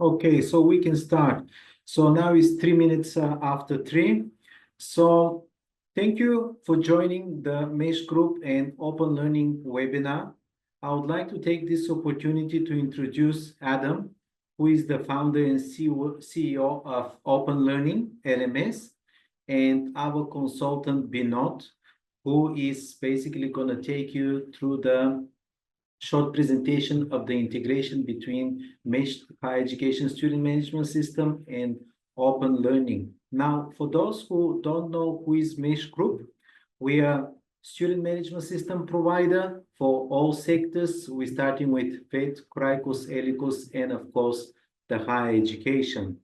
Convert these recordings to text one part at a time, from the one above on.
Okay, so we can start. So now it's 3 minutes after 3. So thank you for joining the Mesh Group and Open Learning webinar. I would like to take this opportunity to introduce Adam, who is the founder and CEO of Open Learning, LMS, and our consultant, Binod, who is basically going to take you through the short presentation of the integration between Mesh Higher Education Student Management System and Open Learning. Now, for those who don't know who is Mesh Group, we are student management system provider for all sectors. We're starting with VET, Cricos, Elicos, and of course, the higher education.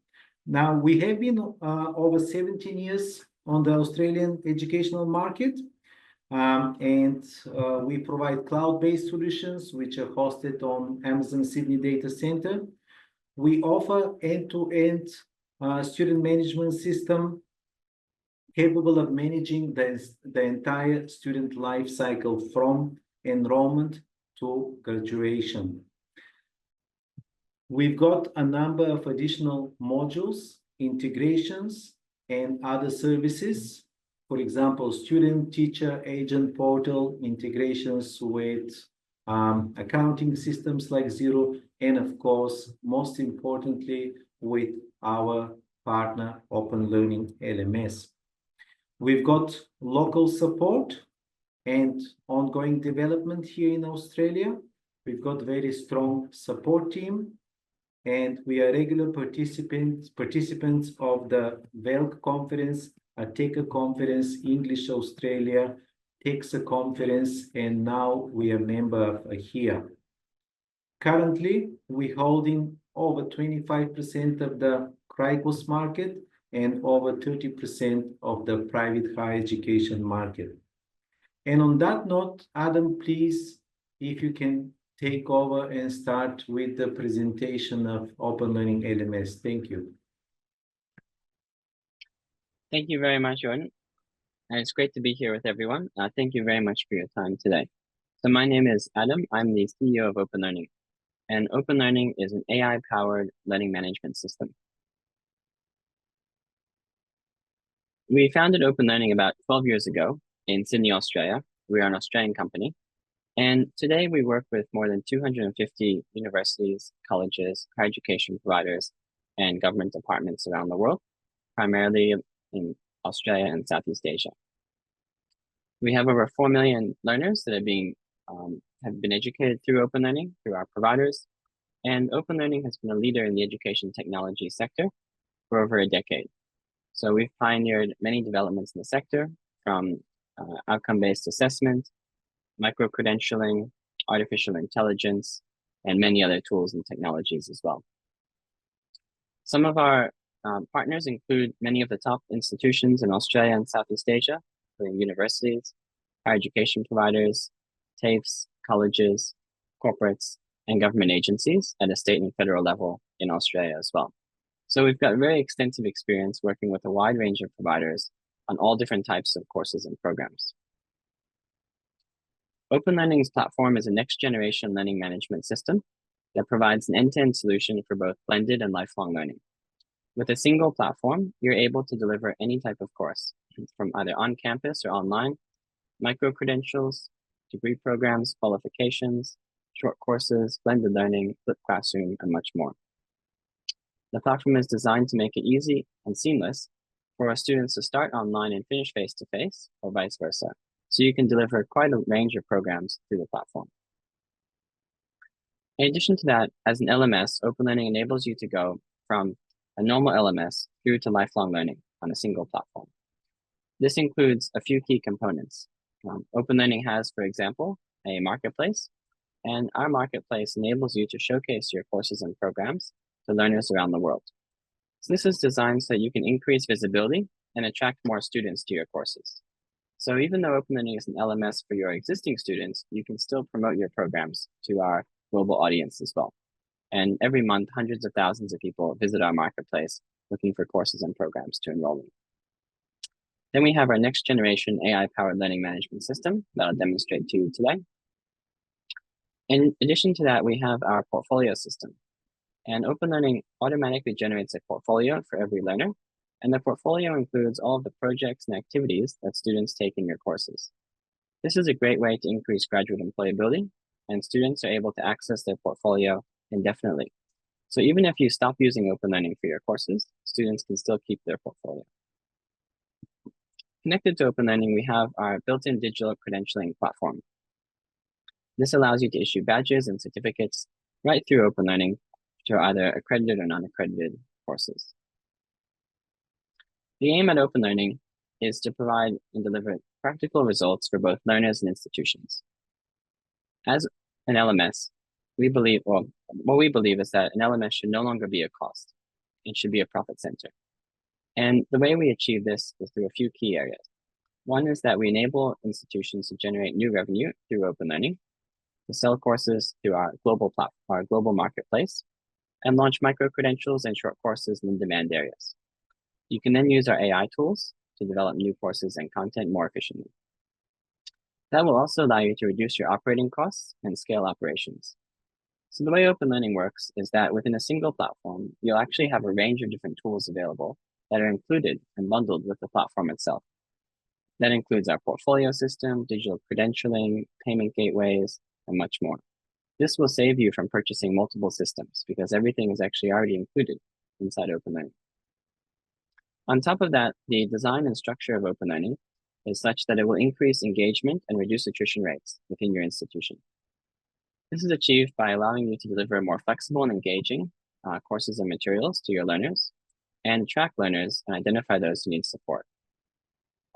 Now, we have been over 17 years on the Australian educational market. We provide cloud-based solutions which are hosted on Amazon Sydney Data Center. We offer end-to-end student management system capable of managing the entire student life cycle from enrollment to graduation. We've got a number of additional modules, integrations, and other services. For example, student, teacher, agent portal, integrations with accounting systems like Xero, and of course, most importantly, with our partner, Open Learning LMS. We've got local support and ongoing development here in Australia. We've got very strong support team, and we are regular participants of the VELC conference, ATECA conference, English Australia, TEXA conference, and now we are a member of here. Currently, we're holding over 25% of the Cricos market and over 30% of the private higher education market. And on that note, Adam, please, if you can take over and start with the presentation of Open Learning LMS. Thank you. Thank you very much, Jordan. And it's great to be here with everyone. Thank you very much for your time today. So my name is Adam. I'm the CEO of Open Learning. And Open Learning is an AI-powered learning management system. We founded Open Learning about 12 years ago in Sydney, Australia. We are an Australian company. And today we work with more than 250 universities, colleges, higher education providers, and government departments around the world, primarily in Australia and Southeast Asia. We have over 4 million learners that have been educated through Open Learning, through our providers. And Open Learning has been a leader in the education technology sector for over a decade. So we've pioneered many developments in the sector, from outcome-based assessment, micro-credentialing, artificial intelligence, and many other tools and technologies as well. Some of our partners include many of the top institutions in Australia and Southeast Asia, including universities, higher education providers, TAFEs, colleges, corporates, and government agencies at a state and federal level in Australia as well. So we've got very extensive experience working with a wide range of providers on all different types of courses and programs. Open Learning's platform is a next-generation learning management system that provides an end-to-end solution for both blended and lifelong learning. With a single platform, you're able to deliver any type of course, from either on campus or online, micro-credentials, degree programs, qualifications, short courses, blended learning, flipped classroom, and much more. The platform is designed to make it easy and seamless for our students to start online and finish face-to-face, or vice versa. So you can deliver quite a range of programs through the platform. In addition to that, as an LMS, Open Learning enables you to go from a normal LMS through to lifelong learning on a single platform. This includes a few key components. Open Learning has, for example, a marketplace, and our marketplace enables you to showcase your courses and programs to learners around the world. So this is designed so you can increase visibility and attract more students to your courses. So even though Open Learning is an LMS for your existing students, you can still promote your programs to our global audience as well. And every month, hundreds of thousands of people visit our marketplace looking for courses and programs to enroll in. Then we have our next generation AI-powered learning management system that I'll demonstrate to you today. In addition to that, we have our portfolio system. And OpenLearning automatically generates a portfolio for every learner, and the portfolio includes all of the projects and activities that students take in your courses. This is a great way to increase graduate employability, and students are able to access their portfolio indefinitely. So even if you stop using OpenLearning for your courses, students can still keep their portfolio. Connected to OpenLearning, we have our built-in digital credentialing platform. This allows you to issue badges and certificates right through OpenLearning to either accredited or non-accredited courses. The aim at OpenLearning is to provide and deliver practical results for both learners and institutions. As an LMS, we believe, well, what we believe is that an LMS should no longer be a cost. It should be a profit center. And the way we achieve this is through a few key areas. One is that we enable institutions to generate new revenue through OpenLearning, to sell courses through our global marketplace, and launch micro-credentials and short courses in demand areas. You can then use our AI tools to develop new courses and content more efficiently. That will also allow you to reduce your operating costs and scale operations. So the way OpenLearning works is that within a single platform, you'll actually have a range of different tools available that are included and bundled with the platform itself. That includes our portfolio system, digital credentialing, payment gateways, and much more. This will save you from purchasing multiple systems because everything is actually already included inside OpenLearning. On top of that, the design and structure of OpenLearning is such that it will increase engagement and reduce attrition rates within your institution. This is achieved by allowing you to deliver more flexible and engaging courses and materials to your learners and track learners and identify those who need support.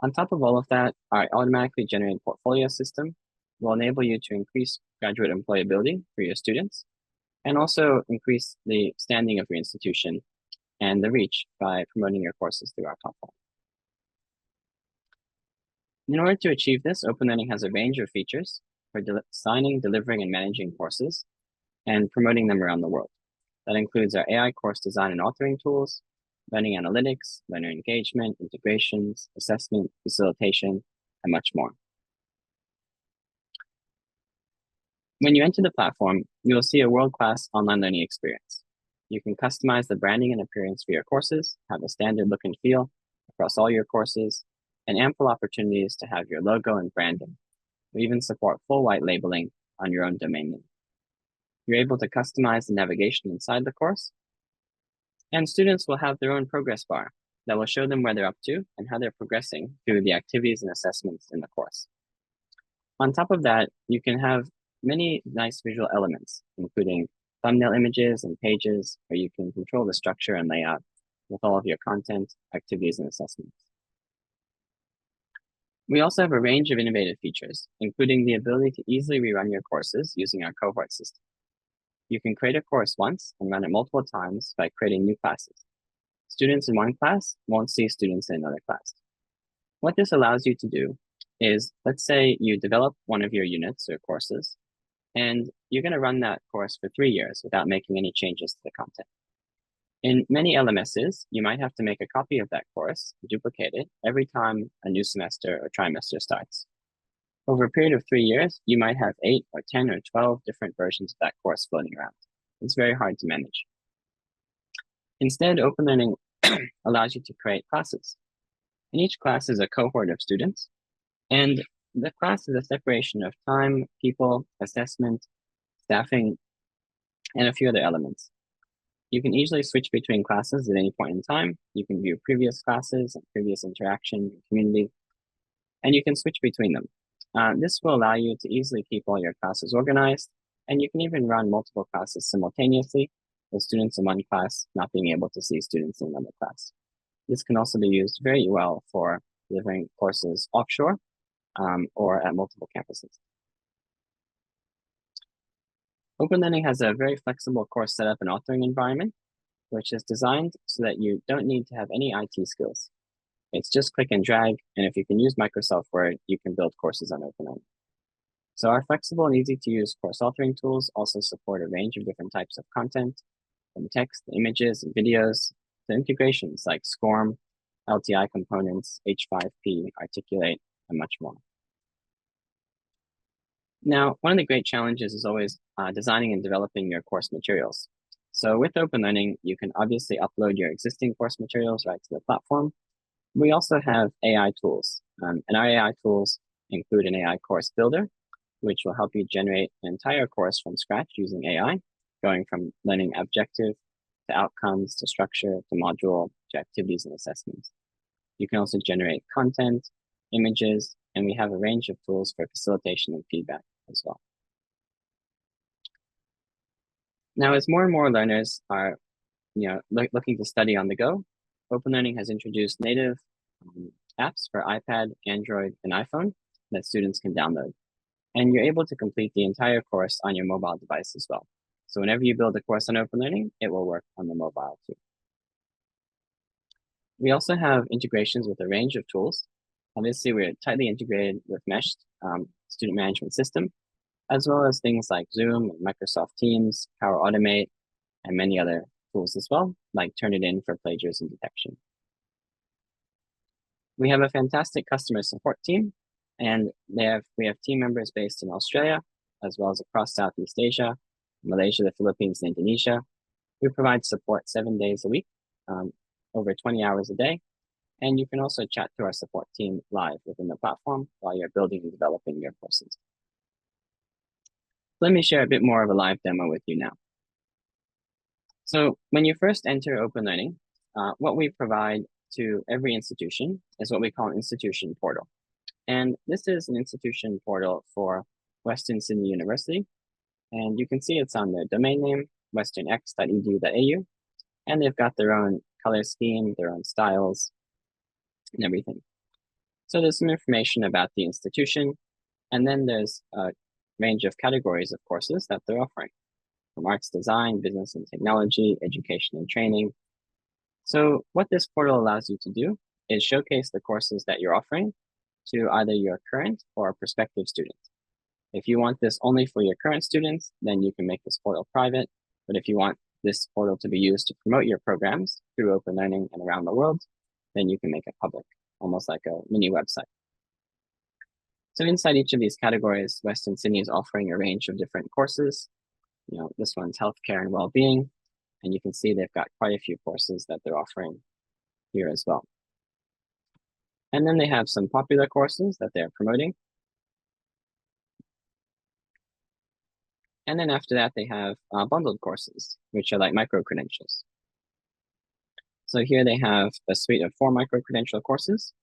On top of all of that, our automatically generated portfolio system will enable you to increase graduate employability for your students and also increase the standing of your institution and the reach by promoting your courses through our platform. In order to achieve this, OpenLearning has a range of features for designing, delivering, and managing courses and promoting them around the world. That includes our AI course design and authoring tools, learning analytics, learner engagement, integrations, assessment, facilitation, and much more. When you enter the platform, you will see a world-class online learning experience. You can customize the branding and appearance for your courses, have a standard look and feel across all your courses, and ample opportunities to have your logo and branding. We even support full white labeling on your own domain name. You're able to customize the navigation inside the course, and students will have their own progress bar that will show them where they're up to and how they're progressing through the activities and assessments in the course. On top of that, you can have many nice visual elements, including thumbnail images and pages where you can control the structure and layout with all of your content, activities, and assessments. We also have a range of innovative features, including the ability to easily rerun your courses using our cohort system. You can create a course once and run it multiple times by creating new classes. Students in one class won't see students in another class. What this allows you to do is, let's say you develop one of your units or courses, and you're going to run that course for 3 years without making any changes to the content. In many LMSs, you might have to make a copy of that course, duplicate it every time a new semester or trimester starts. Over a period of 3 years, you might have 8 or 10 or 12 different versions of that course floating around. It's very hard to manage. Instead, OpenLearning allows you to create classes. And each class is a cohort of students, and the class is a separation of time, people, assessment, staffing, and a few other elements. You can easily switch between classes at any point in time. You can view previous classes and previous interaction in community, and you can switch between them. This will allow you to easily keep all your classes organized, and you can even run multiple classes simultaneously, with students in one class not being able to see students in another class. This can also be used very well for delivering courses offshore or at multiple campuses. OpenLearning has a very flexible course setup and authoring environment, which is designed so that you don't need to have any IT skills. It's just click and drag, and if you can use Microsoft Word, you can build courses on OpenLearning. So our flexible and easy-to-use course authoring tools also support a range of different types of content, from text, images, and videos, to integrations like SCORM, LTI components, H5P, Articulate, and much more. Now, one of the great challenges is always designing and developing your course materials. So with OpenLearning, you can obviously upload your existing course materials right to the platform. We also have AI tools, and our AI tools include an AI course builder, which will help you generate an entire course from scratch using AI, going from learning objective to outcomes to structure to module to activities and assessments. You can also generate content, images, and we have a range of tools for facilitation and feedback as well. Now, as more and more learners are looking to study on the go, OpenLearning has introduced native apps for iPad, Android, and iPhone that students can download. And you're able to complete the entire course on your mobile device as well. So whenever you build a course on OpenLearning, it will work on the mobile too. We also have integrations with a range of tools. Obviously, we're tightly integrated with Mesh student management system, as well as things like Zoom and Microsoft Teams, Power Automate, and many other tools as well, like Turnitin for plagiarism detection. We have a fantastic customer support team, and we have team members based in Australia, as well as across Southeast Asia, Malaysia, the Philippines, and Indonesia. We provide support 7 days a week, over 20 hours a day, and you can also chat to our support team live within the platform while you're building and developing your courses. Let me share a bit more of a live demo with you now. So when you first enter OpenLearning, what we provide to every institution is what we call an institution portal. And this is an institution portal for Western Sydney University. And you can see it's on their domain name, westernx.edu.au. And they've got their own color scheme, their own styles, and everything. So there's some information about the institution. And then there's a range of categories of courses that they're offering, from arts design, business and technology, education and training. So what this portal allows you to do is showcase the courses that you're offering to either your current or prospective students. If you want this only for your current students, then you can make this portal private. But if you want this portal to be used to promote your programs through OpenLearning and around the world, then you can make it public, almost like a mini website. So inside each of these categories, Western Sydney is offering a range of different courses. This one's healthcare and well-being, and you can see they've got quite a few courses that they're offering here as well. And then they have some popular courses that they're promoting. And then after that, they have bundled courses, which are like micro-credentials. So here they have a suite of 4 micro-credential courses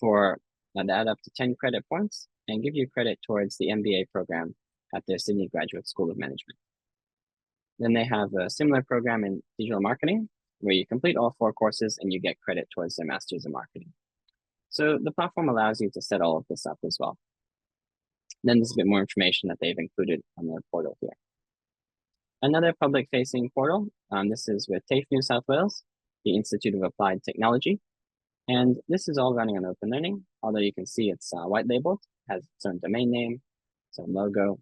that add up to 10 credit points and give you credit towards the MBA program at their Sydney Graduate School of Management. Then they have a similar program in digital marketing, where you complete all 4 courses and you get credit towards their Masters in Marketing. So the platform allows you to set all of this up as well. Then there's a bit more information that they've included on their portal here. Another public-facing portal, this is with TAFE New South Wales, the Institute of Applied Technology. And this is all running on OpenLearning, although you can see it's white labeled, has its own domain name, its own logo.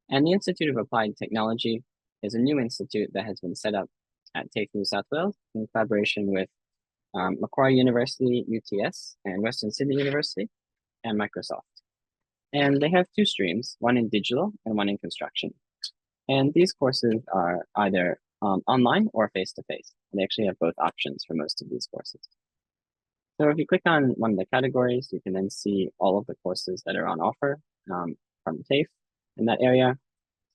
And the Institute of Applied Technology is a new institute that has been set up at TAFE New South Wales in collaboration with Macquarie University, UTS, and Western Sydney University, and Microsoft. And they have 2 streams, one in digital and one in construction. And these courses are either online or face-to-face. They actually have both options for most of these courses. So if you click on one of the categories, you can then see all of the courses that are on offer from TAFE in that area.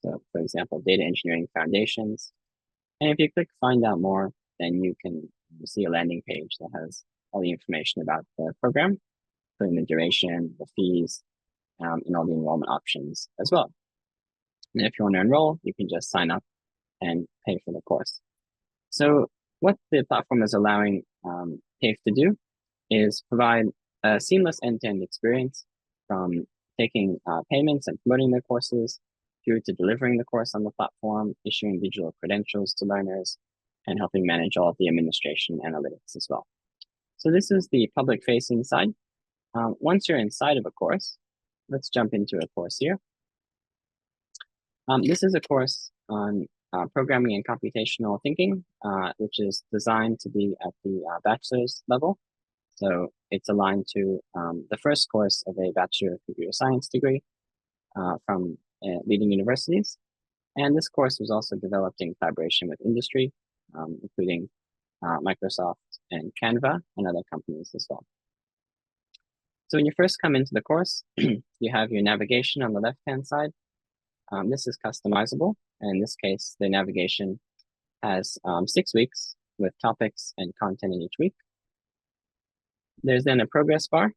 So for example, data engineering foundations. And if you click find out more, then you can see a landing page that has all the information about the program, including the duration, the fees, and all the enrollment options as well. And if you want to enroll, you can just sign up and pay for the course. So what the platform is allowing TAFE to do is provide a seamless end-to-end experience from taking payments and promoting their courses through to delivering the course on the platform, issuing digital credentials to learners, and helping manage all of the administration analytics as well. So this is the public-facing side. Once you're inside of a course, let's jump into a course here. This is a course on programming and computational thinking, which is designed to be at the bachelor's level. So it's aligned to the first course of a Bachelor of Computer Science degree from leading universities. And this course was also developed in collaboration with industry, including Microsoft and Canva and other companies as well. So when you first come into the course, you have your navigation on the left-hand side. This is customizable. And in this case, the navigation has 6 weeks with topics and content in each week. There's then a progress bar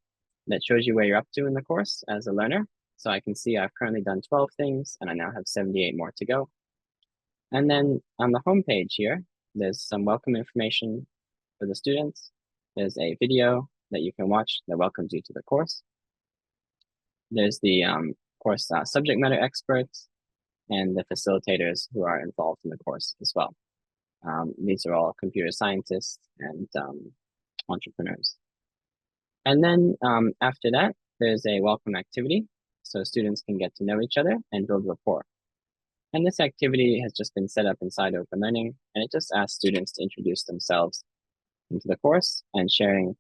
that shows you where you're up to in the course as a learner. So I can see I've currently done 12 things and I now have 78 more to go. And then on the home page here, there's some welcome information for the students. There's a video that you can watch that welcomes you to the course. There's the course subject matter experts and the facilitators who are involved in the course as well. These are all computer scientists and entrepreneurs. And then after that, there's a welcome activity so students can get to know each other and build rapport. And this activity has just been set up inside OpenLearning, and it just asks students to introduce themselves into the course and sharing,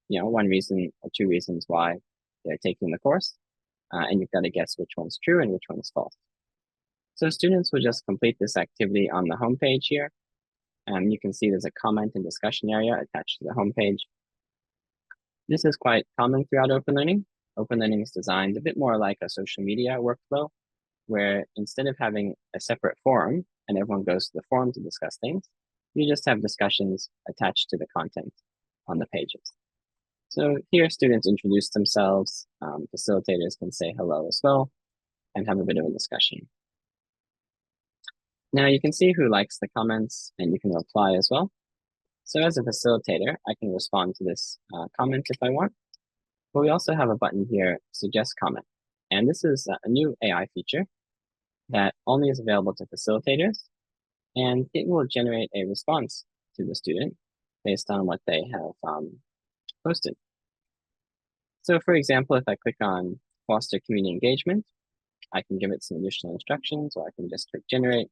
one reason or 2 reasons why they're taking the course. And you've got to guess which one's true and which one is false. So students will just complete this activity on the homepage here. You can see there's a comment and discussion area attached to the homepage. This is quite common throughout OpenLearning. OpenLearning is designed a bit more like a social media workflow, where instead of having a separate forum and everyone goes to the forum to discuss things, you just have discussions attached to the content on the pages. So here students introduce themselves, facilitators can say hello as well, and have a bit of a discussion. Now you can see who likes the comments and you can reply as well. So as a facilitator, I can respond to this comment if I want. But we also have a button here, suggest comment. And this is a new AI feature that only is available to facilitators, and it will generate a response to the student based on what they have posted. So for example, if I click on foster community engagement, I can give it some additional instructions, or I can just click generate.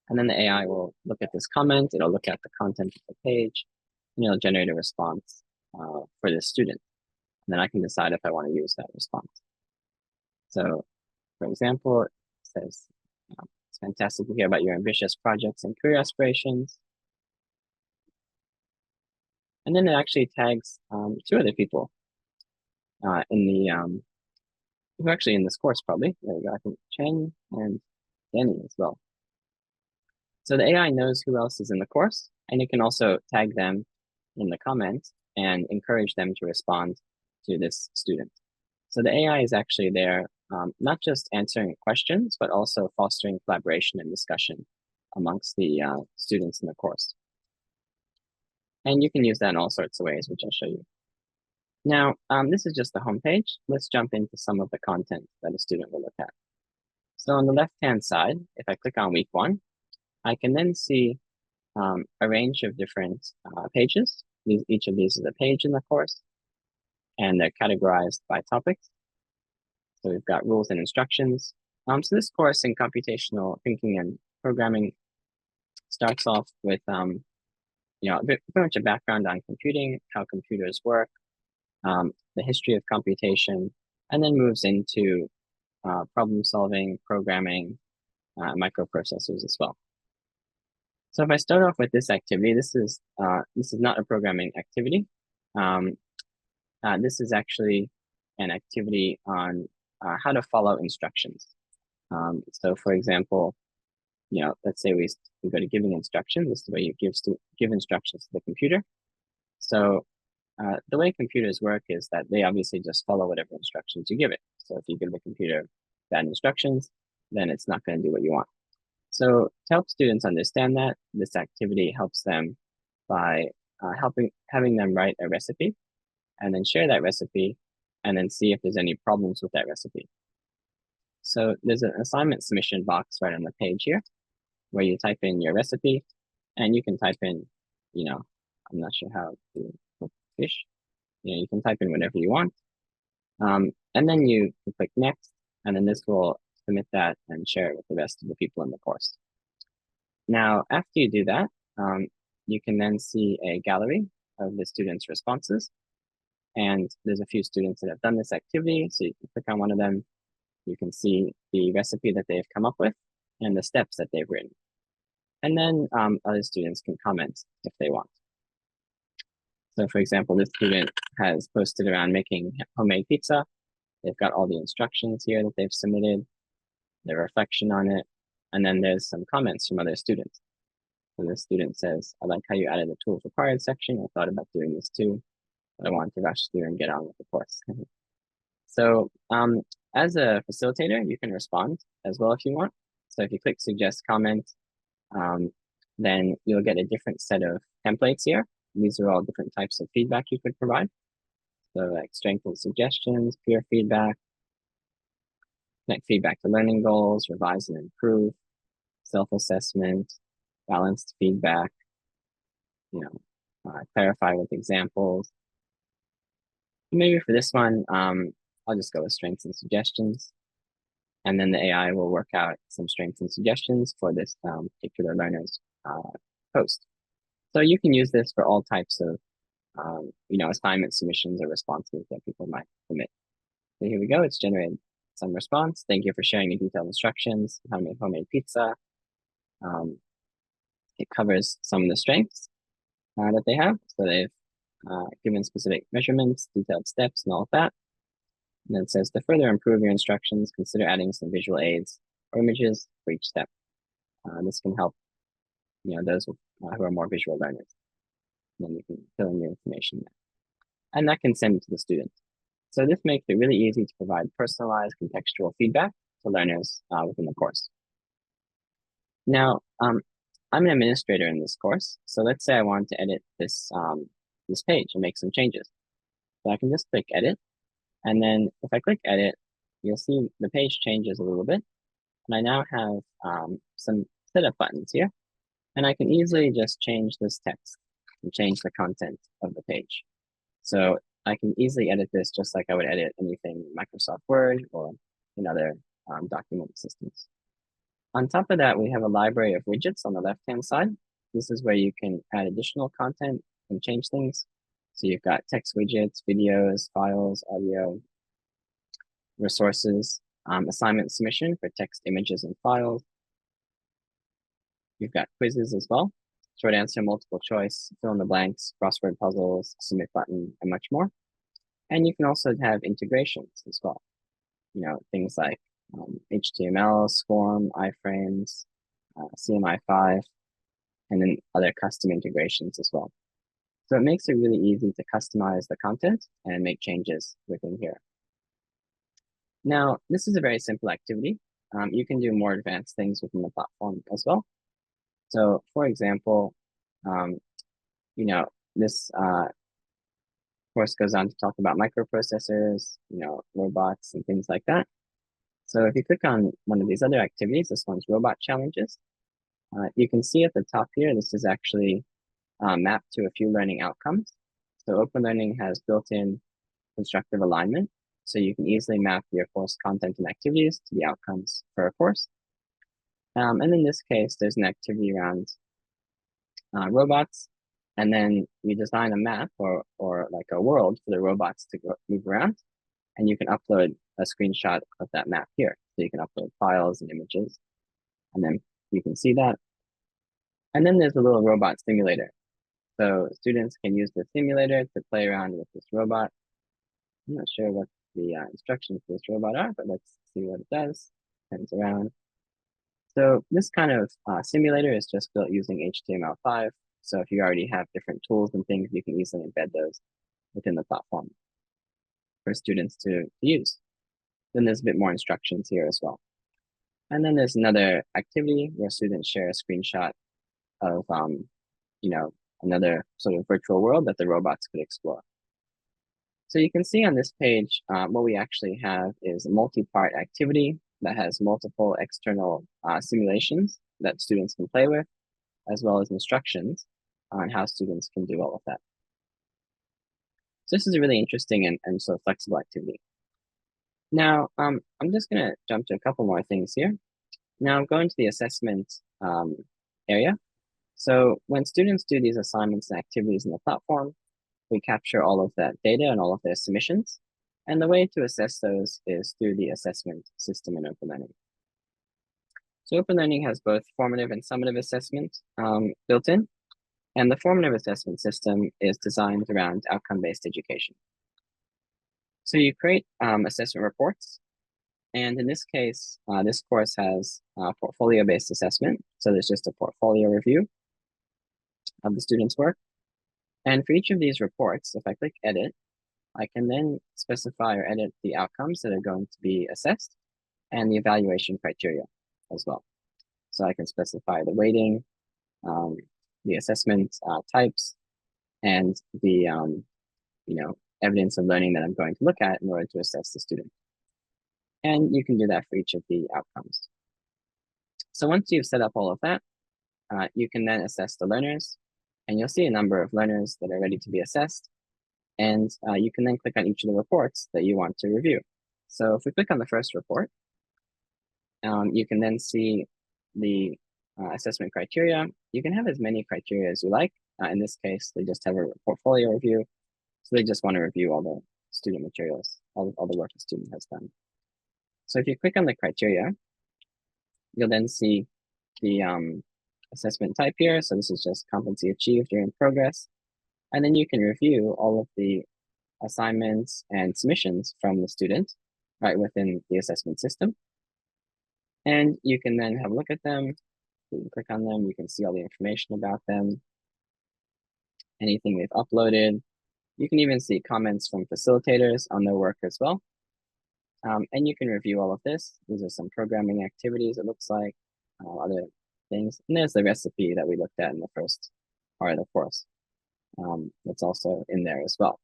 And then the AI will look at this comment, it'll look at the content of the page, and it'll generate a response for the student. And then I can decide if I want to use that response. So for example, it says, it's fantastic to hear about your ambitious projects and career aspirations. And then it actually tags 2 other people who are actually in this course probably. There we go, I think Chen and Danny as well. So the AI knows who else is in the course, and it can also tag them in the comments and encourage them to respond to this student. So the AI is actually there, not just answering questions, but also fostering collaboration and discussion amongst the students in the course. And you can use that in all sorts of ways, which I'll show you. Now, this is just the homepage. Let's jump into some of the content that a student will look at. So on the left-hand side, if I click on week 1, I can then see a range of different pages. Each of these is a page in the course, and they're categorized by topics. So we've got rules and instructions. So this course in computational thinking and programming starts off with pretty much a background on computing, how computers work, the history of computation, and then moves into problem solving, programming, microprocessors as well. So if I start off with this activity, this is not a programming activity. This is actually an activity on how to follow instructions. So for example, let's say we go to giving instructions. This is the way you give instructions to the computer. So the way computers work is that they obviously just follow whatever instructions you give it. So if you give the computer bad instructions, then it's not going to do what you want. So to help students understand that, this activity helps them by having them write a recipe and then share that recipe and then see if there's any problems with that recipe. So there's an assignment submission box right on the page here where you type in your recipe, and you can type in, I'm not sure how to cook fish. You can type in whatever you want. And then you can click next, and then this will submit that and share it with the rest of the people in the course. Now, after you do that, you can then see a gallery of the students' responses. And there's a few students that have done this activity, so you can click on one of them, You can see the recipe that they've come up with and the steps that they've written. And then other students can comment if they want. So for example, this student has posted around making homemade pizza. They've got all the instructions here that they've submitted, their reflection on it, and then there's some comments from other students. So this student says, I like how you added the tools required section. I thought about doing this too, but I wanted to rush through and get on with the course. So as a facilitator, you can respond as well if you want. So if you click suggest comment, then you'll get a different set of templates here. These are all different types of feedback you could provide. So like strength and suggestions, peer feedback, connect feedback to learning goals, revise and improve, self-assessment, balanced feedback, clarify with examples. Maybe for this one, I'll just go with strengths and suggestions. And then the AI will work out some strengths and suggestions for this particular learner's post. So you can use this for all types of, assignment submissions or responses that people might submit. So here we go. It's generated some response. Thank you for sharing the detailed instructions, how to make homemade pizza. It covers some of the strengths that they have. So they've given specific measurements, detailed steps, and all of that. And then it says, to further improve your instructions, consider adding some visual aids or images for each step. This can help, those who are more visual learners. And then you can fill in your information there. And that can send it to the student. So this makes it really easy to provide personalized contextual feedback to learners within the course. Now, I'm an administrator in this course. So let's say I want to edit this, this page and make some changes. So I can just click edit. And then if I click edit, you'll see the page changes a little bit. And I now have some setup buttons here. And I can easily just change this text and change the content of the page. So I can easily edit this just like I would edit anything in Microsoft Word or in other document systems. On top of that, we have a library of widgets on the left-hand side. This is where you can add additional content and change things. So you've got text widgets, videos, files, audio, resources, assignment submission for text, images, and files. You've got quizzes as well, short answer, multiple choice, fill in the blanks, crossword puzzles, submit button, and much more. And you can also have integrations as well. Things like HTML, SCORM, iframes, CMI5, and then other custom integrations as well. So it makes it really easy to customize the content and make changes within here. Now, this is a very simple activity. You can do more advanced things within the platform as well. So for example, this course goes on to talk about microprocessors, robots and things like that. So if you click on one of these other activities, this one's robot challenges, you can see at the top here, this is actually mapped to a few learning outcomes. So OpenLearning has built-in constructive alignment. So you can easily map your course content and activities to the outcomes for a course. And in this case, there's an activity around robots, and then you design a map or like a world for the robots to move around, and you can upload a screenshot of that map here. So you can upload files and images, and then you can see that. And then there's a little robot simulator. So students can use the simulator to play around with this robot. I'm not sure what the instructions for this robot are, but let's see what it does. Turns around. So this kind of simulator is just built using HTML5. So if you already have different tools and things, you can easily embed those within the platform for students to use. Then there's a bit more instructions here as well. And then there's another activity where students share a screenshot of, another sort of virtual world that the robots could explore. So you can see on this page, what we actually have is a multi-part activity that has multiple external simulations that students can play with, as well as instructions on how students can do all of that. So this is a really interesting and so flexible activity. Now, I'm just going to jump to a couple more things here. Now I'm going to the assessment area. So when students do these assignments and activities in the platform, we capture all of that data and all of their submissions. And the way to assess those is through the assessment system in OpenLearning. So OpenLearning has both formative and summative assessment built in, and the formative assessment system is designed around outcome-based education. So you create assessment reports, and in this case, this course has portfolio-based assessment. So there's just a portfolio review of the student's work. And for each of these reports, if I click edit, I can then specify or edit the outcomes that are going to be assessed and the evaluation criteria as well. So I can specify the weighting, the assessment types, and the evidence of learning that I'm going to look at in order to assess the student. And you can do that for each of the outcomes. So once you've set up all of that, you can then assess the learners, and you'll see a number of learners that are ready to be assessed. And you can then click on each of the reports that you want to review. So if we click on the first report, you can then see the assessment criteria. You can have as many criteria as you like. In this case, they just have a portfolio review. So they just want to review all the student materials, all the work the student has done. So if you click on the criteria, you'll then see the assessment type here. So this is just competency achieved during progress. And then you can review all of the assignments and submissions from the student right within the assessment system. And you can then have a look at them. You can click on them. You can see all the information about them, anything they've uploaded. You can even see comments from facilitators on their work as well. And you can review all of this. These are some programming activities, it looks like, other things. And there's the recipe that we looked at in the first part of the course. That's also in there as well.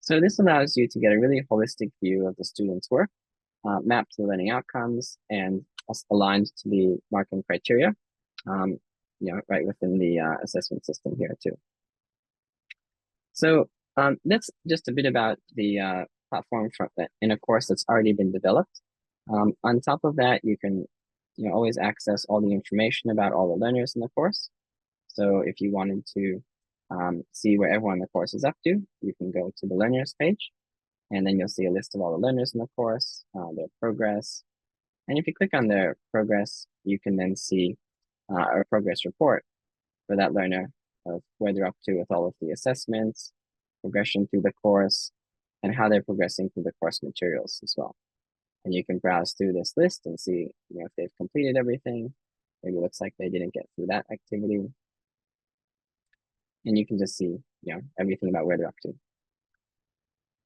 So this allows you to get a really holistic view of the student's work, mapped to the learning outcomes and aligned to the marking criteria, right within the assessment system here too. So that's just a bit about the platform in a course that's already been developed. On top of that, you can always access all the information about all the learners in the course. So if you wanted to see where everyone in the course is up to, you can go to the learners page, and then you'll see a list of all the learners in the course, their progress. And if you click on their progress, you can then see a progress report for that learner of where they're up to with all of the assessments, progression through the course, and how they're progressing through the course materials as well. And you can browse through this list and see if they've completed everything. Maybe it looks like they didn't get through that activity. And you can just see everything about where they're up to.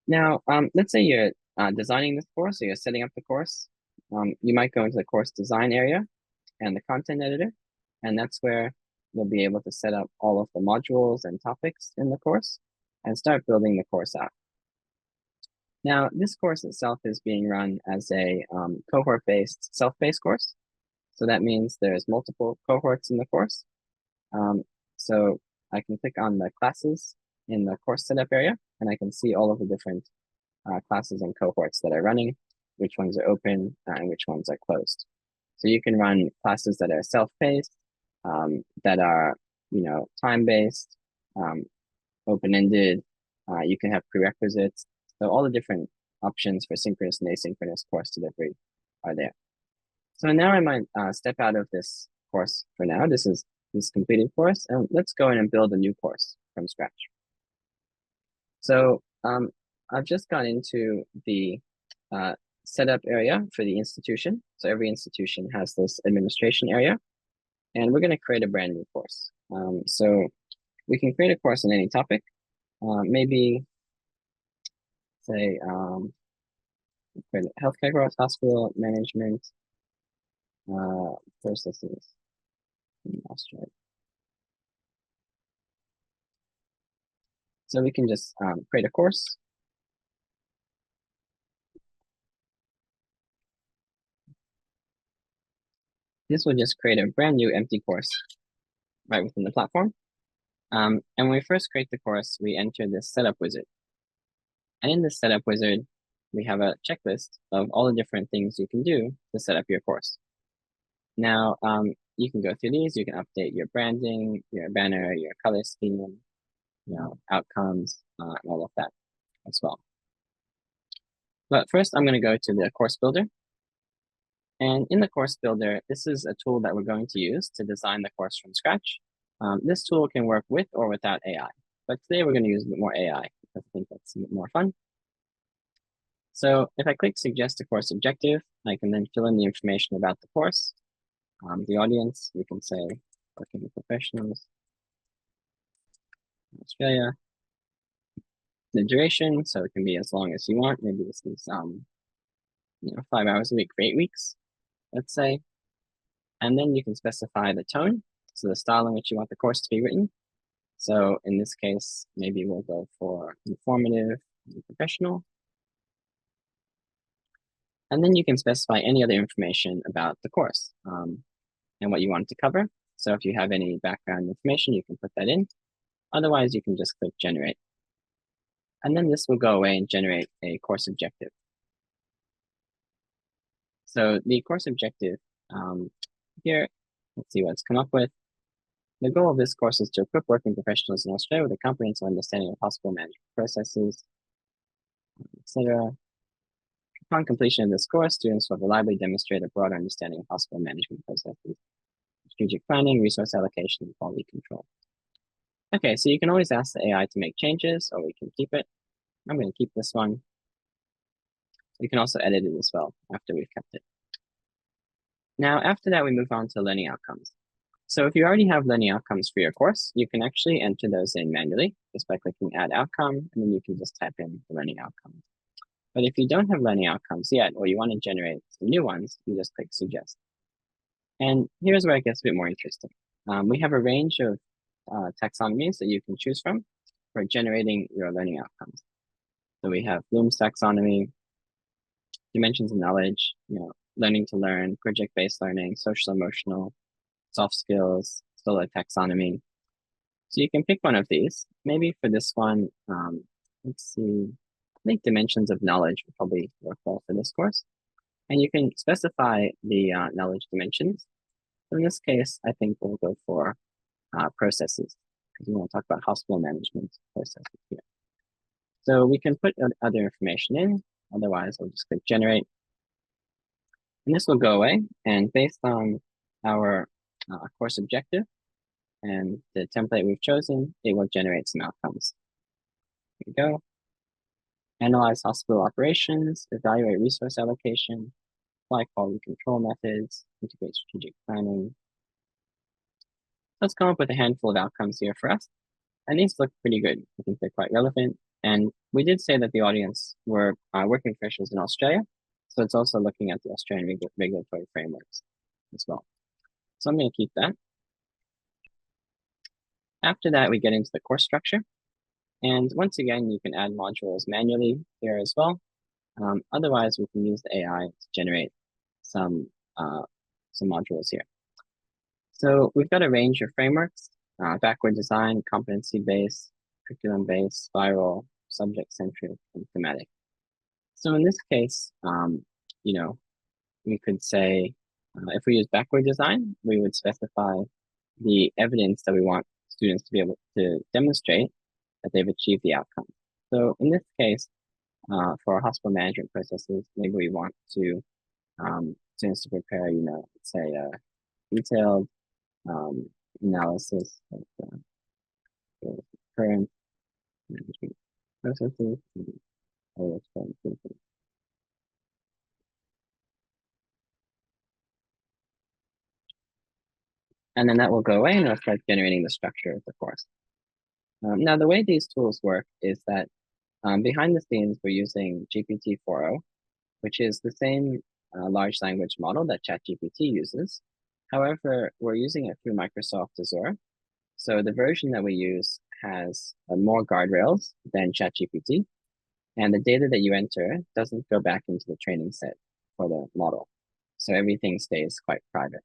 Now, let's say you're designing this course, or you're setting up the course. You might go into the course design area and the content editor, and that's where you'll be able to set up all of the modules and topics in the course and start building the course out. Now, this course itself is being run as a cohort-based, self-paced course. So that means there's multiple cohorts in the course. So I can click on the classes in the course setup area, and I can see all of the different classes and cohorts that are running, which ones are open and which ones are closed. So you can run classes that are self-paced, that are time-based, open-ended. You can have prerequisites. So all the different options for synchronous and asynchronous course delivery are there. So now I might step out of this course for now. This is this completed course, and let's go in and build a new course from scratch. So I've just gone into the setup area for the institution. So every institution has this administration area, and we're going to create a brand new course. So we can create a course on any topic, maybe say healthcare growth, hospital management, processes in Australia. So we can just create a course. This will just create a brand new empty course right within the platform. And when we first create the course, we enter this setup wizard. And in this setup wizard, we have a checklist of all the different things you can do to set up your course. Now, you can go through these. You can update your branding, your banner, your color scheme, outcomes, and all of that as well. But first, I'm going to go to the course builder. And in the course builder, this is a tool that we're going to use to design the course from scratch. This tool can work with or without AI, but today we're going to use a bit more AI because I think that's a bit more fun. So if I click suggest a course objective, I can then fill in the information about the course. The audience, we can say working with professionals in Australia. The duration, so it can be as long as you want. Maybe this is 5 hours a week for 8 weeks, let's say. And then you can specify the tone, so the style in which you want the course to be written. So in this case, maybe we'll go for informative and professional. And then you can specify any other information about the course and what you want it to cover. So if you have any background information, you can put that in. Otherwise, you can just click generate. And then this will go away and generate a course objective. So the course objective here, let's see what it's come up with. The goal of this course is to equip working professionals in Australia with a comprehensive understanding of hospital management processes, etc. Upon completion of this course, students will reliably demonstrate a broader understanding of hospital management processes, strategic planning, resource allocation, and quality control. Okay, so you can always ask the AI to make changes, or we can keep it. I'm going to keep this one. We can also edit it as well after we've kept it. Now, after that, we move on to learning outcomes. So if you already have learning outcomes for your course, you can actually enter those in manually just by clicking add outcome, and then you can just type in the learning outcomes. But if you don't have learning outcomes yet, or you want to generate some new ones, you just click suggest. And here's where it gets a bit more interesting. We have a range of taxonomies that you can choose from for generating your learning outcomes. So we have Bloom's taxonomy, dimensions of knowledge, learning to learn, project-based learning, social emotional, soft skills, solo taxonomy. So you can pick one of these. Maybe for this one, let's see, I think dimensions of knowledge would probably work well for this course. And you can specify the knowledge dimensions. So in this case, I think we'll go for processes, because we want to talk about hospital management processes here. So we can put other information in. Otherwise, I'll just click generate. And this will go away. And based on our course objective and the template we've chosen, it will generate some outcomes. Here we go. Analyze hospital operations, evaluate resource allocation, apply quality control methods, integrate strategic planning. Let's come up with a handful of outcomes here for us. And these look pretty good. I think they're quite relevant. And we did say that the audience were working professionals in Australia. So it's also looking at the Australian regulatory frameworks as well. So I'm going to keep that. After that, we get into the course structure. And once again, you can add modules manually here as well. Otherwise, we can use the AI to generate some modules here. So we've got a range of frameworks, backward design, competency-based, curriculum-based, spiral, subject-centric, and thematic. So in this case, we could say, if we use backward design, we would specify the evidence that we want students to be able to demonstrate that they've achieved the outcome. So in this case, for our hospital management processes, maybe we want to students to prepare, let's say a detailed analysis of the current management processes. And then that will go away and it'll start generating the structure of the course. Now, the way these tools work is that behind the scenes, we're using GPT-4o, which is the same large language model that ChatGPT uses. However, we're using it through Microsoft Azure. So the version that we use has more guardrails than ChatGPT. And the data that you enter doesn't go back into the training set for the model. So everything stays quite private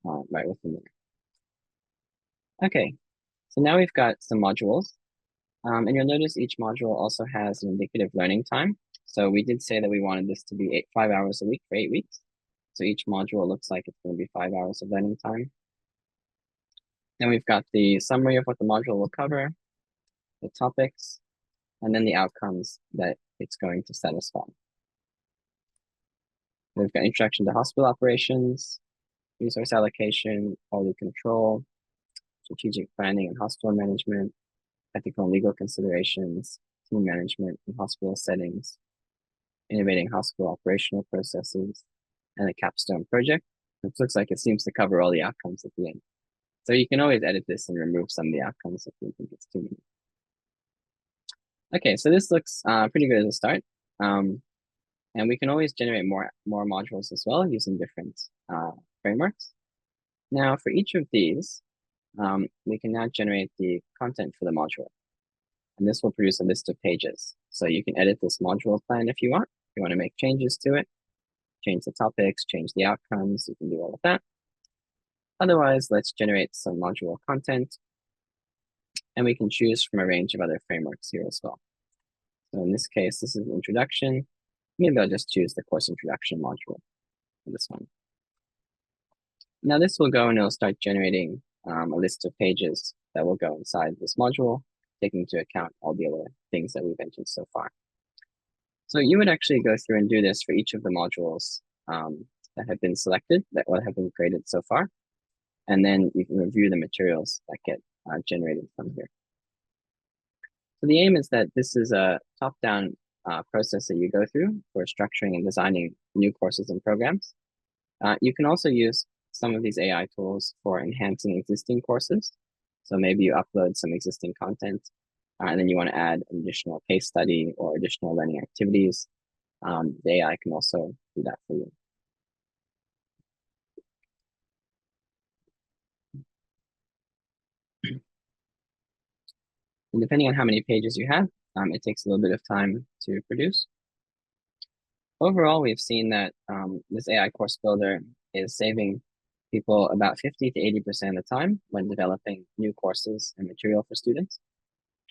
right within there. Okay, so now we've got some modules. And you'll notice each module also has an indicative learning time. So we did say that we wanted this to be 5 hours a week for 8 weeks. So each module looks like it's going to be 5 hours of learning time. Then we've got the summary of what the module will cover, the topics, and then the outcomes that it's going to satisfy. We've got introduction to hospital operations, resource allocation, quality control, strategic planning and hospital management, ethical and legal considerations, team management in hospital settings, innovating hospital operational processes, and a capstone project, which looks like it seems to cover all the outcomes at the end. So you can always edit this and remove some of the outcomes if you think it's too many. Okay, so this looks pretty good as a start. And we can always generate more modules as well using different frameworks. Now for each of these, we can now generate the content for the module. And this will produce a list of pages. So you can edit this module plan if you want. If you want to make changes to it, change the topics, change the outcomes, you can do all of that. Otherwise, let's generate some module content. And we can choose from a range of other frameworks here as well. So in this case, this is an introduction. Maybe I'll just choose the course introduction module for this one. Now this will go and it'll start generating a list of pages that will go inside this module, taking into account all the other things that we've mentioned so far. So you would actually go through and do this for each of the modules that have been selected, that have been created so far. And then you can review the materials that get generated from here. So the aim is that this is a top-down process that you go through for structuring and designing new courses and programs. You can also use some of these AI tools for enhancing existing courses. So maybe you upload some existing content, and then you want to add an additional case study or additional learning activities. The AI can also do that for you. And depending on how many pages you have, it takes a little bit of time to produce. Overall, we've seen that this AI course builder is saving people about 50 to 80% of the time when developing new courses and material for students.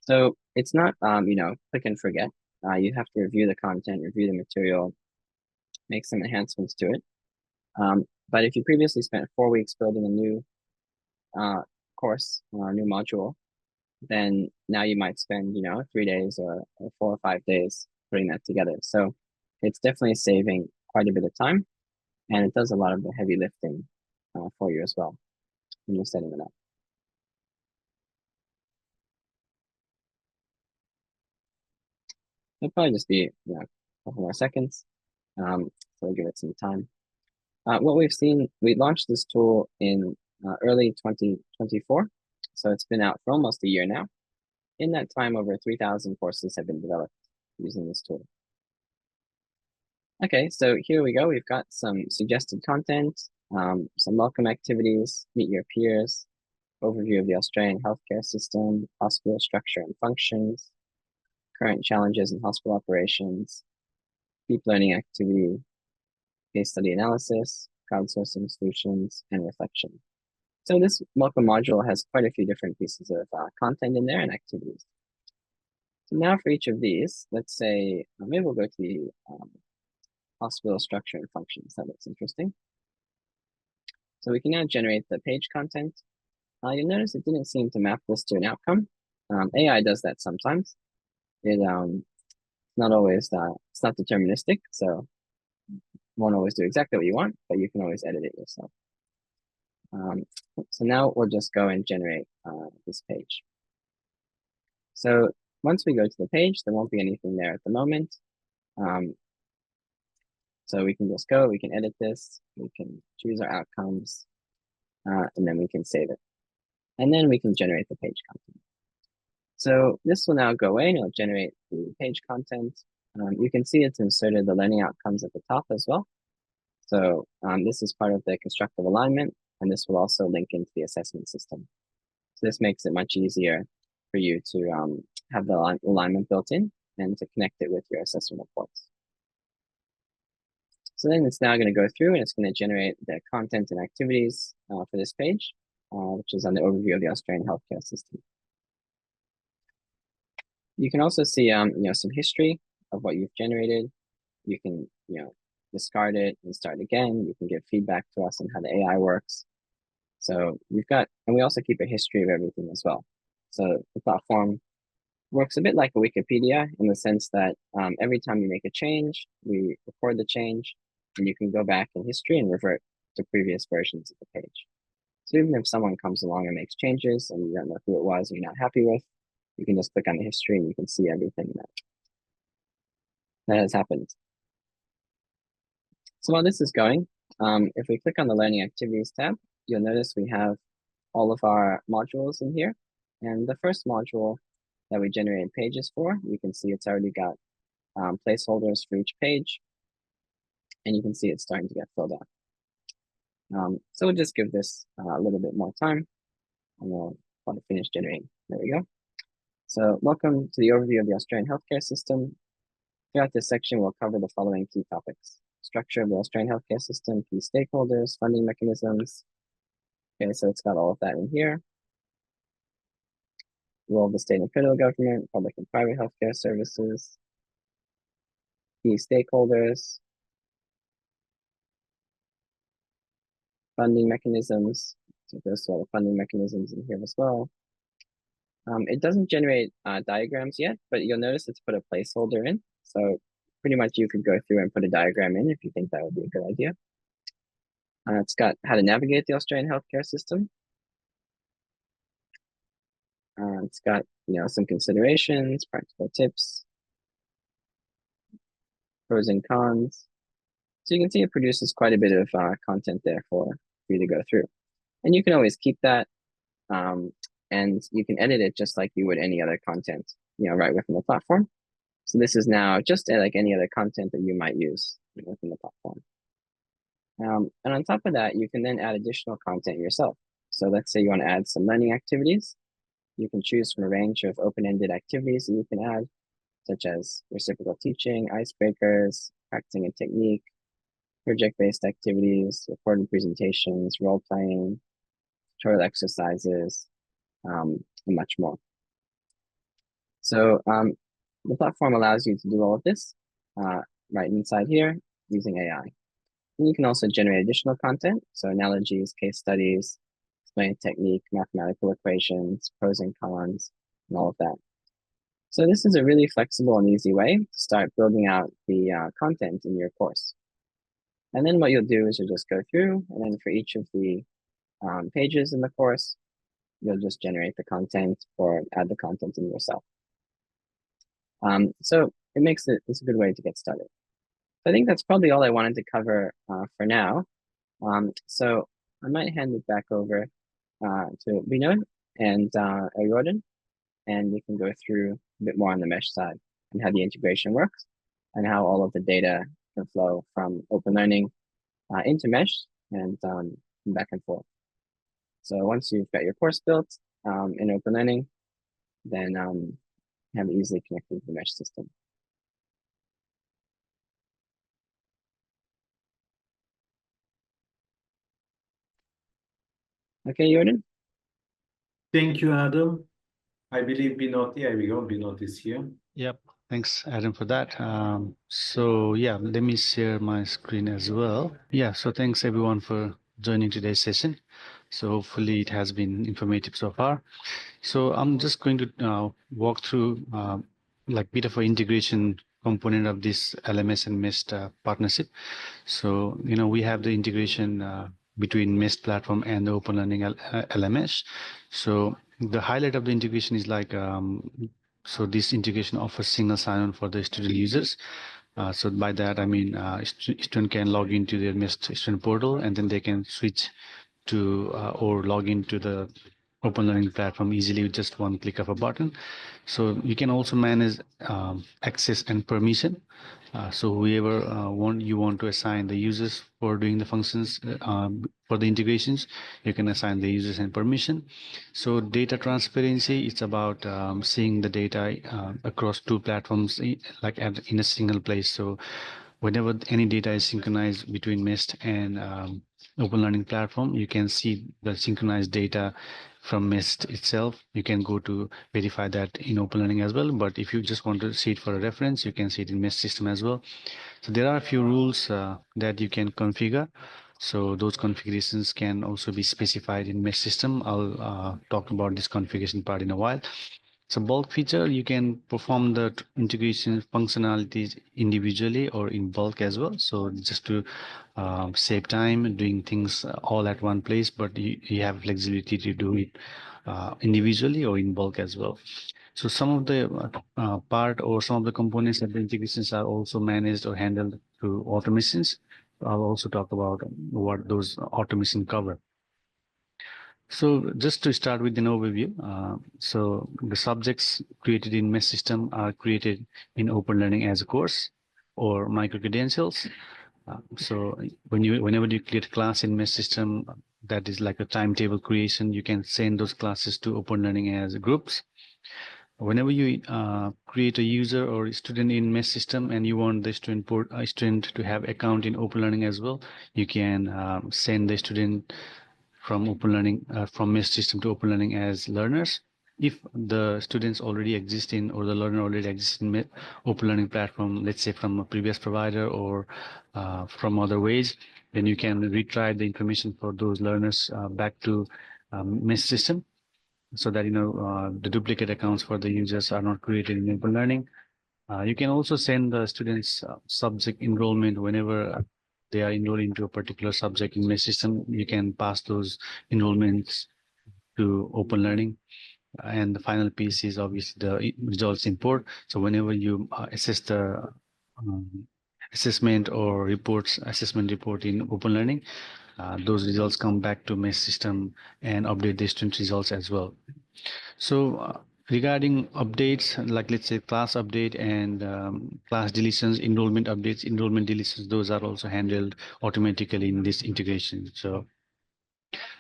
So it's not, click and forget. You have to review the content, review the material, make some enhancements to it. But if you previously spent 4 weeks building a new course or a new module, then now you might spend, 3 days or 4 or 5 days putting that together. So it's definitely saving quite a bit of time, and it does a lot of the heavy lifting for you as well when you're setting it up. It'll probably just be a couple more seconds, so we'll give it some time. What we've seen, we launched this tool in early 2024, so it's been out for almost a year now. In that time, over 3,000 courses have been developed using this tool. Okay, so here we go. We've got some suggested content, some welcome activities, meet your peers, overview of the Australian healthcare system, hospital structure and functions, current challenges in hospital operations, deep learning activity, case study analysis, crowdsourcing solutions, and reflection. So this welcome module has quite a few different pieces of content in there and activities. So now for each of these, let's say, maybe we'll go to the hospital structure and functions. That looks interesting. So we can now generate the page content. You'll notice it didn't seem to map this to an outcome. AI does that sometimes. It's not always, it's not deterministic, so won't always do exactly what you want, but you can always edit it yourself. So now we'll just go and generate this page. So once we go to the page, there won't be anything there at the moment. So we can just go, we can edit this, we can choose our outcomes, and then we can save it. And then we can generate the page content. So this will now go away and it'll generate the page content. You can see it's inserted the learning outcomes at the top as well. So this is part of the constructive alignment, and this will also link into the assessment system. So this makes it much easier for you to have the alignment built in and to connect it with your assessment reports. So then it's now going to go through and it's going to generate the content and activities for this page, which is on the overview of the Australian healthcare system. You can also see, some history of what you've generated. You can, discard it and start again. You can give feedback to us on how the AI works. So and we also keep a history of everything as well. So the platform works a bit like a Wikipedia in the sense that every time you make a change, we record the change, and you can go back in history and revert to previous versions of the page. So even if someone comes along and makes changes and you don't know who it was and you're not happy with, you can just click on the history and you can see everything that has happened. So while this is going, if we click on the Learning Activities tab, you'll notice we have all of our modules in here. And the first module that we generated pages for, you can see it's already got placeholders for each page. And you can see it's starting to get filled out. So we'll just give this a little bit more time and we'll probably finish generating. There we go. So welcome to the overview of the Australian healthcare system. Throughout this section, we'll cover the following key topics: structure of the Australian healthcare system, key stakeholders, funding mechanisms. Okay, so it's got all of that in here. Role of the state and federal government, public and private healthcare services, key stakeholders, funding mechanisms. So there's all the funding mechanisms in here as well. It doesn't generate diagrams yet, but you'll notice it's put a placeholder in. So pretty much you could go through and put a diagram in if you think that would be a good idea. It's got how to navigate the Australian healthcare system. It's got, some considerations, practical tips, pros and cons. So you can see it produces quite a bit of content there for you to go through. And you can always keep that, and you can edit it just like you would any other content, right within the platform. So this is now just like any other content that you might use within the platform. And on top of that, you can then add additional content yourself. So let's say you want to add some learning activities. You can choose from a range of open-ended activities that you can add, such as reciprocal teaching, icebreakers, practicing a technique, project-based activities, recorded presentations, role-playing, tutorial exercises, and much more. So the platform allows you to do all of this right inside here using AI. And you can also generate additional content, so analogies, case studies, explain technique, mathematical equations, pros and cons, and all of that. So this is a really flexible and easy way to start building out the content in your course. And then what you'll do is you'll just go through, and then for each of the pages in the course, you'll just generate the content or add the content in yourself. So it's a good way to get started. I think that's probably all I wanted to cover for now. So I might hand it back over to Vinod and Jordan, and we can go through a bit more on the mesh side and how the integration works and how all of the data can flow from OpenLearning into mesh and back and forth. So once you've got your course built in OpenLearning, then have it easily connected to the mesh system. Okay, Jordan? Thank you, Adam. I believe Binod, here we go, Binod is here. Yep, thanks, Adam, for that. So yeah, let me share my screen as well. Yeah, so thanks everyone for joining today's session. So hopefully it has been informative so far. So I'm just going to walk through like bit of an integration component of this LMS and MEST partnership. So, we have the integration between MEST platform and the OpenLearning LMS. So the highlight of the integration is like, so this integration offers single sign-on for the student users. So by that, I mean, student can log into their MEST student portal and then they can switch to or log into the OpenLearning platform easily with just one click of a button. So you can also manage access and permission. So whoever you want to assign the users for doing the functions for the integrations, you can assign the users and permission. So data transparency, it's about seeing the data across two platforms like in a single place. So whenever any data is synchronized between MEST and OpenLearning platform, you can see the synchronized data from MEST itself. You can go to verify that in OpenLearning as well. But if you just want to see it for a reference, you can see it in MEST system as well. So there are a few rules that you can configure. So those configurations can also be specified in mesh system. I'll talk about this configuration part in a while. So bulk feature, you can perform the integration functionalities individually or in bulk as well. So just to save time doing things all at one place, but you have flexibility to do it individually or in bulk as well. So some of the part or some of the components and the integrations are also managed or handled through automations. I'll also talk about what those automation cover. So just to start with an overview, so the subjects created in MES system are created in OpenLearning as a course or micro-credentials. So whenever you create a class in MES system, that is like a timetable creation, you can send those classes to OpenLearning as groups. Whenever you create a user or a student in MES system and you want the student to have account in OpenLearning as well, you can send the student from OpenLearning from MES system to OpenLearning as learners. If the students already exist in or the learner already exists in OpenLearning platform, let's say from a previous provider or from other ways, then you can retry the information for those learners back to MES system, so that the duplicate accounts for the users are not created in OpenLearning. You can also send the students subject enrollment whenever they are enrolled into a particular subject in my system. You can pass those enrollments to OpenLearning. And the final piece is obviously the results import. So whenever you assess the assessment or assessment report in OpenLearning, those results come back to my system and update the student results as well. So regarding updates, like let's say class update and class deletions, enrollment updates, enrollment deletions, those are also handled automatically in this integration. So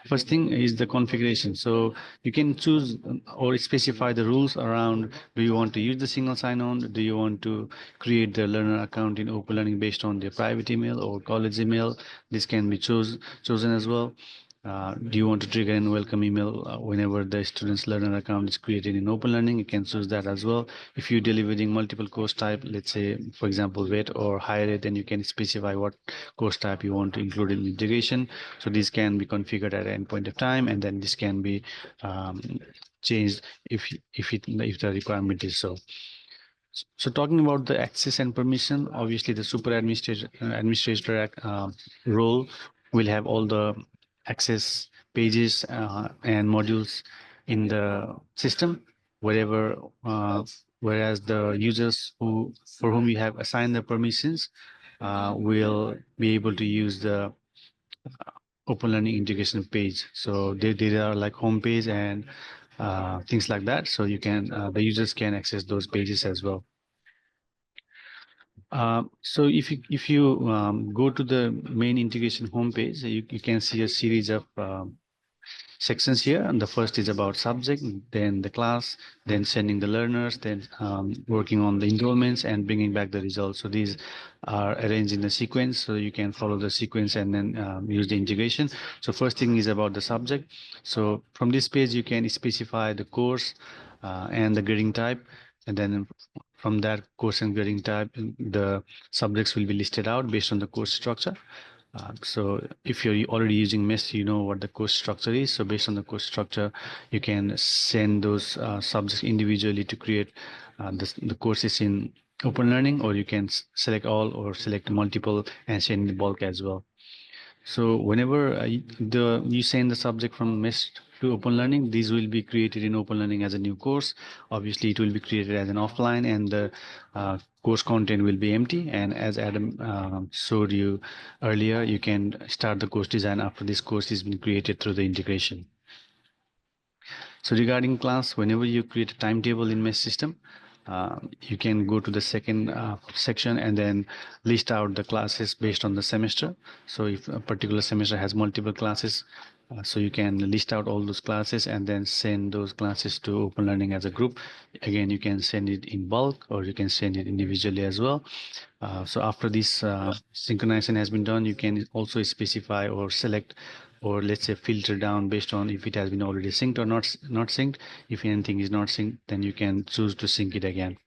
first thing is the configuration. So you can choose or specify the rules around, do you want to use the single sign-on? Do you want to create the learner account in OpenLearning based on their private email or college email? This can be chosen as well. Do you want to trigger an welcome email whenever the student's learner account is created in OpenLearning? You can choose that as well. If you're delivering multiple course type, let's say, for example, vet or higher ed, then you can specify what course type you want to include in integration. So these can be configured at any point of time, and then this can be changed if the requirement is so. So talking about the access and permission, obviously the super administrator role will have all the access pages and modules in the system, wherever whereas the users for whom you have assigned the permissions will be able to use the OpenLearning integration page. So they are like home page and things like that. So you can the users can access those pages as well. So if you go to the main integration homepage, you can see a series of sections here, and the first is about subject, then the class, then sending the learners, then working on the enrollments and bringing back the results. So these are arranged in a sequence, so you can follow the sequence and then use the integration. So first thing is about the subject. So from this page you can specify the course and the grading type, and then from that course and grading type the subjects will be listed out based on the course structure. So if you're already using MES, you know what the course structure is. So based on the course structure, you can send those subjects individually to create the courses in OpenLearning, or you can select all or select multiple and send in bulk as well. So whenever you send the subject from MES to OpenLearning, these will be created in OpenLearning as a new course. Obviously, it will be created as an offline, and the course content will be empty. And as Adam showed you earlier, you can start the course design after this course has been created through the integration. So regarding class, whenever you create a timetable in MES system, you can go to the second section and then list out the classes based on the semester. So if a particular semester has multiple classes, so you can list out all those classes and then send those classes to OpenLearning as a group. Again, you can send it in bulk or you can send it individually as well. So after this synchronization has been done, you can also specify or select or let's say filter down based on if it has been already synced or not synced. If anything is not synced, then you can choose to sync it again.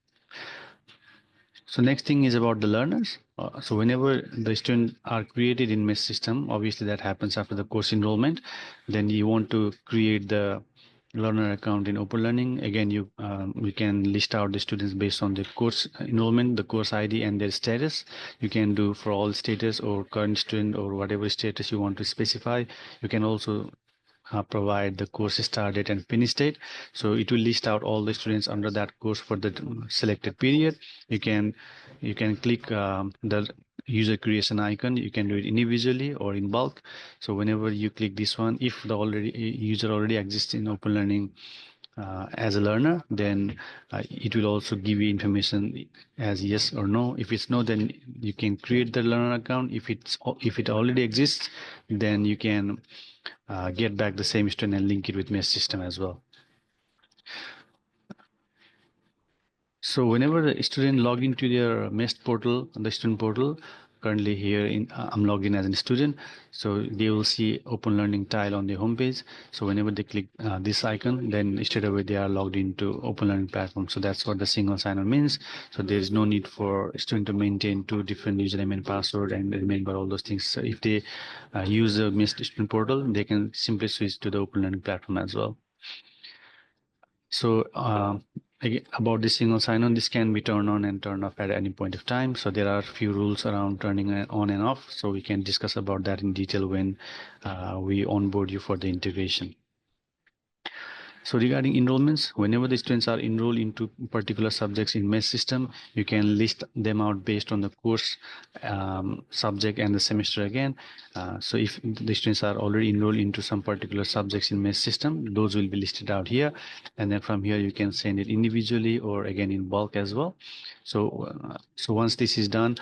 So next thing is about the learners. So whenever the students are created in MES system, obviously that happens after the course enrollment, then you want to create the learner account in OpenLearning, again, we can list out the students based on the course enrollment, the course ID, and their status. You can do for all status or current student or whatever status you want to specify. You can also provide the course start date and finish date. So it will list out all the students under that course for the selected period. You can click the user creation icon. You can do it individually or in bulk. So whenever you click this one, if the user already exists in OpenLearning as a learner, then it will also give you information as yes or no. If it's no, then you can create the learner account. If it already exists, then you can get back the same student and link it with mesh system as well. So whenever the student log into their mesh portal, the student portal, currently here I'm logged in as a student, so they will see OpenLearning tile on the home page. So whenever they click this icon, then straight away they are logged into OpenLearning platform. So that's what the single sign-on means. So there is no need for student to maintain two different username and password and remember all those things. So if they use the mesh student portal, they can simply switch to the OpenLearning platform as well. So again, about this single sign-on, this can be turned on and turned off at any point of time. So there are a few rules around turning it on and off. So we can discuss about that in detail when we onboard you for the integration. So regarding enrollments, whenever the students are enrolled into particular subjects in mesh system, you can list them out based on the course, subject, and the semester again. So if the students are already enrolled into some particular subjects in mesh system, those will be listed out here. And then from here, you can send it individually or again in bulk as well. So once this is done,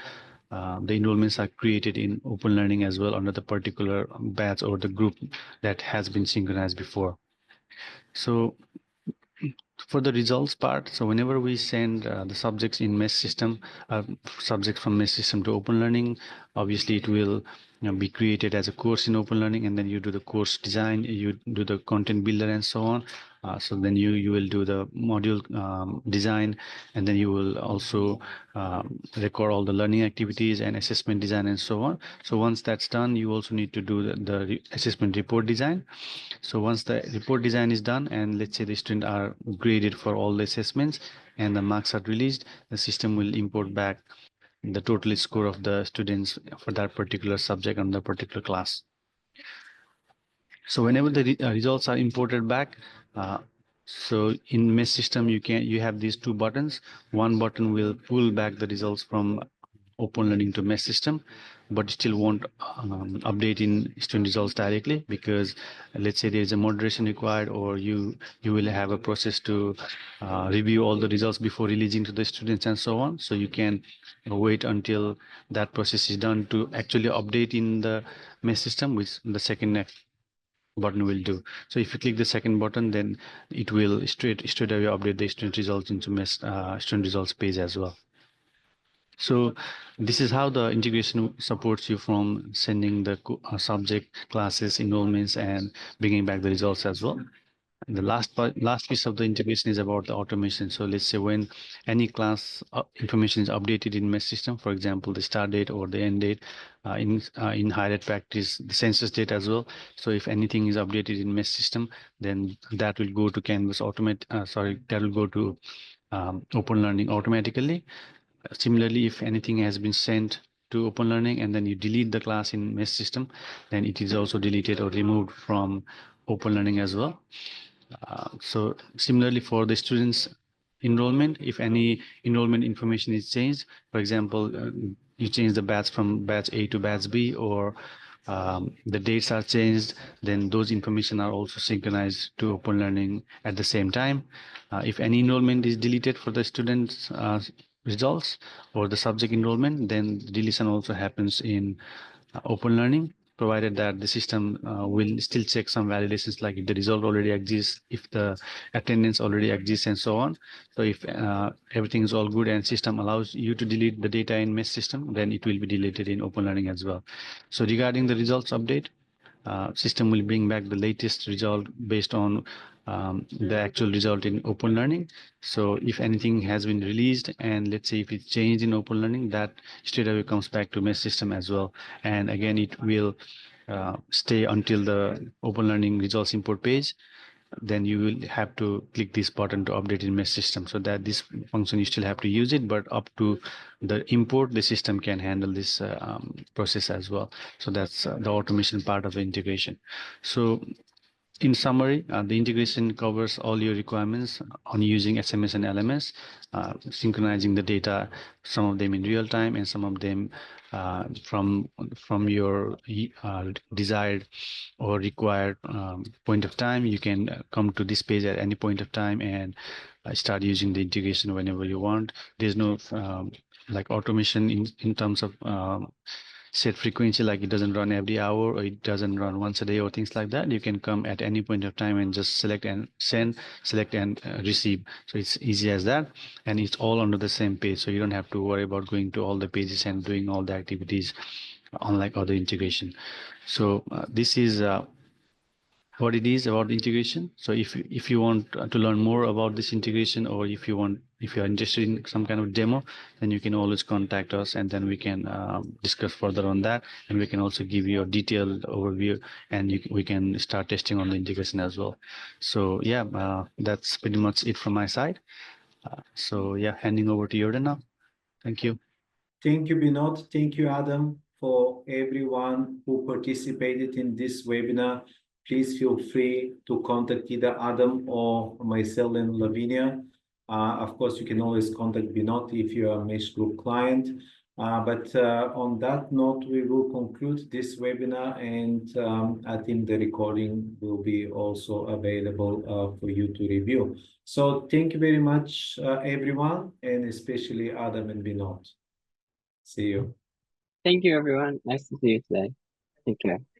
the enrollments are created in OpenLearning as well under the particular batch or the group that has been synchronized before. So for the results part, so whenever we send the subjects in mesh system, subjects from mesh system to OpenLearning, obviously it will be created as a course in OpenLearning, and then you do the course design, you do the content builder and so on. So then you will do the module design, and then you will also record all the learning activities and assessment design and so on. So once that's done, you also need to do the assessment report design. So once the report design is done, and let's say the students are graded for all the assessments and the marks are released, the system will import back the total score of the students for that particular subject and the particular class. So whenever the results are imported back, so in mesh system, you have these two buttons. One button will pull back the results from OpenLearning to mesh system, but still won't update in student results directly, because let's say there is a moderation required, or you will have a process to review all the results before releasing to the students and so on. So you can wait until that process is done to actually update in the mesh system, which the second button will do. So if you click the second button, then it will straight away update the student results into mesh student results page as well. So this is how the integration supports you from sending the subject, classes, enrollments, and bringing back the results as well. And the last piece of the integration is about the automation. So let's say when any class information is updated in mesh system, for example, the start date or the end date, in higher ed practice, the census date as well. So if anything is updated in mesh system, then that will go to Canvas that will go to OpenLearning automatically. Similarly, if anything has been sent to OpenLearning and then you delete the class in mesh system, then it is also deleted or removed from OpenLearning as well. So similarly for the students enrollment, if any enrollment information is changed, for example, you change the batch from batch A to batch B, or the dates are changed, then those information are also synchronized to OpenLearning at the same time. If any enrollment is deleted for the students results or the subject enrollment, then deletion also happens in OpenLearning, provided that the system will still check some validations, like if the result already exists, if the attendance already exists, and so on. So if everything is all good and system allows you to delete the data in mesh system, then it will be deleted in OpenLearning as well. So regarding the results update, system will bring back the latest result based on the actual result in OpenLearning. So if anything has been released, and let's say if it's changed in OpenLearning, that straight away comes back to mesh system as well. And again, it will stay until the OpenLearning results import page. then you will have to click this button to update in my system. So that this function you still have to use it, but up to the import, the system can handle this process as well. So that's the automation part of the integration. So in summary, the integration covers all your requirements on using SMS and LMS, synchronizing the data, some of them in real time and some of them from your desired or required point of time. You can come to this page at any point of time and start using the integration whenever you want. There's no like automation in terms of set frequency, like it doesn't run every hour or it doesn't run once a day or things like that. You can come at any point of time and just select and send, select and receive. So it's easy as that, and it's all under the same page, so you don't have to worry about going to all the pages and doing all the activities unlike other integration. So this is what it is about integration. So if you want to learn more about this integration, or if you are interested in some kind of demo, then you can always contact us, and then we can discuss further on that, and we can also give you a detailed overview, and we can start testing on the integration as well. So yeah, that's pretty much it from my side. So yeah, handing over to Jordan now. Thank you. Thank you, Binod. Thank you, Adam, for everyone who participated in this webinar. Please feel free to contact either Adam or myself and Lavinia. Of course, you can always contact Binod if you are a Mesh Group client. But on that note, we will conclude this webinar, and I think the recording will be also available for you to review. So thank you very much, everyone, and especially Adam and Binod. See you. Thank you, everyone. Nice to see you today. Take care.